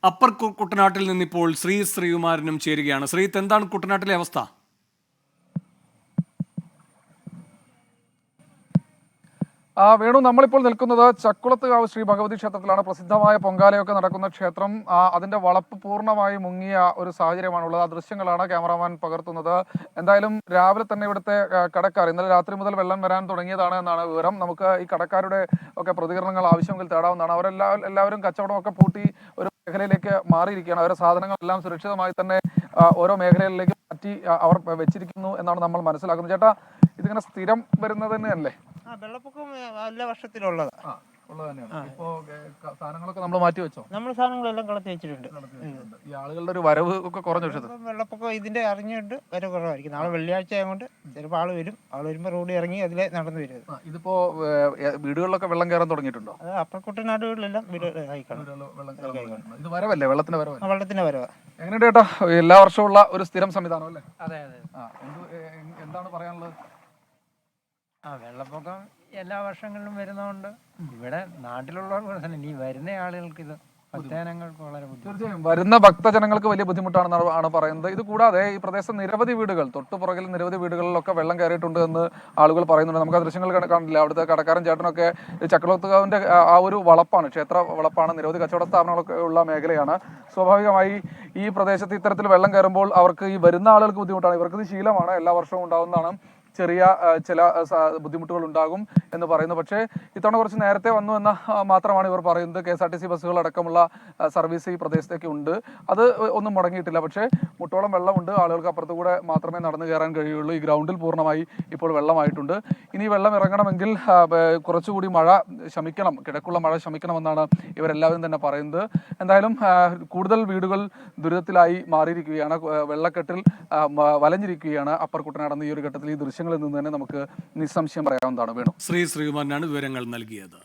Upper കുട്ടനാട്ടിൽ നിന്നിപ്പോൾ ശ്രീകുമാരനും ചേരുകയാണ്. എന്താണ് കുട്ടനാട്ടിലെ അവസ്ഥ? വേണു, നമ്മളിപ്പോൾ നിൽക്കുന്നത് ചക്കുളത്തുകാവ് ശ്രീ ഭഗവതി ക്ഷേത്രത്തിലാണ്. പ്രസിദ്ധമായ പൊങ്കാലയൊക്കെ നടക്കുന്ന ക്ഷേത്രം. അതിന്റെ വളപ്പ് പൂർണ്ണമായി മുങ്ങിയ ഒരു സാഹചര്യമാണുള്ളത്. ആ ദൃശ്യങ്ങളാണ് ക്യാമറാമാൻ പകർത്തുന്നത്. എന്തായാലും രാവിലെ തന്നെ ഇവിടുത്തെ കടക്കാർ ഇന്നലെ രാത്രി മുതൽ വെള്ളം വരാൻ തുടങ്ങിയതാണ് എന്നാണ് വിവരം. നമുക്ക് ഈ കടക്കാരുടെ ഒക്കെ പ്രതികരണങ്ങൾ ആവശ്യമെങ്കിൽ തേടാവുന്നതാണ്. എല്ലാവരും കച്ചവടമൊക്കെ പൂട്ടി ഒരു മേഖലയിലേക്ക് മാറിയിരിക്കുകയാണ്. അവരുടെ സാധനങ്ങളെല്ലാം സുരക്ഷിതമായി തന്നെ ഓരോ മേഖലകളിലേക്ക് മാറ്റി അവർ വെച്ചിരിക്കുന്നു എന്നാണ് നമ്മൾ മനസ്സിലാക്കുന്നത്. ചേട്ടാ, ഇതിങ്ങനെ സ്ഥിരം വരുന്നത് തന്നെയല്ലേ? വെള്ളപ്പൊക്കം എല്ലാ വർഷത്തിലുള്ളതാ. ഇപ്പോ സാധനങ്ങളൊക്കെ നമ്മൾ മാറ്റി വെച്ചോ? നമ്മൾ സാധനങ്ങളെല്ലാം കളത്തി വെച്ചിട്ടുണ്ട്. ഈ ആളുകളുടെ ഒരു വരവ് ഒക്കെ കുറഞ്ഞ വെള്ളപ്പൊക്കം ഇതിന്റെ അറിഞ്ഞിട്ട് വരവ് കുറവായിരിക്കും. നാളെ വെള്ളിയാഴ്ച ആയതുകൊണ്ട് ചിലപ്പോൾ ആള് വരുമ്പോൾ റോഡിൽ ഇറങ്ങി അതിലെ നടന്നു വരും. ഇതിപ്പോ വീടുകളിലൊക്കെ വെള്ളം കയറാൻ തുടങ്ങിയിട്ടുണ്ടോ? അത് അപ്പർ കുട്ടനാടുകളിലെല്ലാം വീട് ഇത് വരവല്ലേ, വെള്ളത്തിന്റെ വരവ്? വെള്ളത്തിന്റെ വരവാ. എങ്ങനെയുണ്ട് ചേട്ടാ, എല്ലാ വർഷവും ഉള്ള ഒരു സ്ഥിരം സംവിധാനം അല്ലേ? അതെ അതെ. എന്താണ് പറയാനുള്ളത്? വെള്ളപ്പൊക്കം എല്ലാ വർഷങ്ങളിലും വരുന്നതുകൊണ്ട് ഇവിടെ നാട്ടിലുള്ളവർക്ക് തന്നെ ഇനി വരുന്ന ആളുകൾക്ക് ഇത് ഭക്തജനങ്ങൾക്ക് വളരെ തീർച്ചയായും വരുന്ന ഭക്തജനങ്ങൾക്ക് വലിയ ബുദ്ധിമുട്ടാണെന്നാണ് പറയുന്നത്. ഇത് കൂടാതെ ഈ പ്രദേശത്ത് നിരവധി വീടുകൾ, തൊട്ടുപുറകിൽ നിരവധി വീടുകളിലൊക്കെ വെള്ളം കയറിയിട്ടുണ്ട് എന്ന് ആളുകൾ പറയുന്നുണ്ട്. നമുക്ക് ആ ദൃശ്യങ്ങൾ കാണില്ല. അവിടുത്തെ കടക്കാരൻ ചേട്ടനൊക്കെ ചക്കുളത്തുകാവിന്റെ ആ ഒരു വളപ്പാണ്, ക്ഷേത്ര വളപ്പാണ്, നിരവധി കച്ചവട സ്ഥാപനങ്ങളൊക്കെ ഉള്ള മേഖലയാണ്. സ്വാഭാവികമായി ഈ പ്രദേശത്ത് ഇത്തരത്തിൽ വെള്ളം കയറുമ്പോൾ അവർക്ക് ഈ വരുന്ന ആളുകൾക്ക് ബുദ്ധിമുട്ടാണ്. ഇവർക്ക് ഇത് ശീലമാണ്, എല്ലാ വർഷവും ഉണ്ടാകുന്നതാണ്. ചെറിയ ചില ബുദ്ധിമുട്ടുകൾ ഉണ്ടാകും എന്ന് പറയുന്നു. പക്ഷേ ഇത്തവണ കുറച്ച് നേരത്തെ വന്നു എന്ന മാത്രമാണ് ഇവർ പറയുന്നത്. KSRTC ബസ്സുകൾ അടക്കമുള്ള സർവീസ് ഈ പ്രദേശത്തേക്ക് ഉണ്ട്. അത് ഒന്നും മുടങ്ങിയിട്ടില്ല. പക്ഷേ മുട്ടോളം വെള്ളമുണ്ട്. ആളുകൾക്ക് അപ്പുറത്തു കൂടെ മാത്രമേ നടന്നു കയറാൻ കഴിയുള്ളൂ. ഈ ഗ്രൗണ്ടിൽ പൂർണ്ണമായി ഇപ്പോൾ വെള്ളമായിട്ടുണ്ട്. ഇനി വെള്ളം ഇറങ്ങണമെങ്കിൽ കുറച്ചുകൂടി മഴ ശമിക്കണം, കിഴക്കുള്ള മഴ ശമിക്കണമെന്നാണ് ഇവരെല്ലാവരും തന്നെ പറയുന്നത്. എന്തായാലും കൂടുതൽ വീടുകൾ ദുരിതത്തിലായി മാറിയിരിക്കുകയാണ്, വെള്ളക്കെട്ടിൽ വലഞ്ഞിരിക്കുകയാണ് അപ്പർ കുട്ടനാടെന്ന ഈ ഒരു ഘട്ടത്തിൽ ഈ ദൃശ്യങ്ങളിൽ നിന്ന് തന്നെ നമുക്ക് നിസ്സംശയം പറയാവുന്നതാണ്. വേണു, ശ്രീകുമാരനാണ് വിവരങ്ങൾ നൽകിയത്.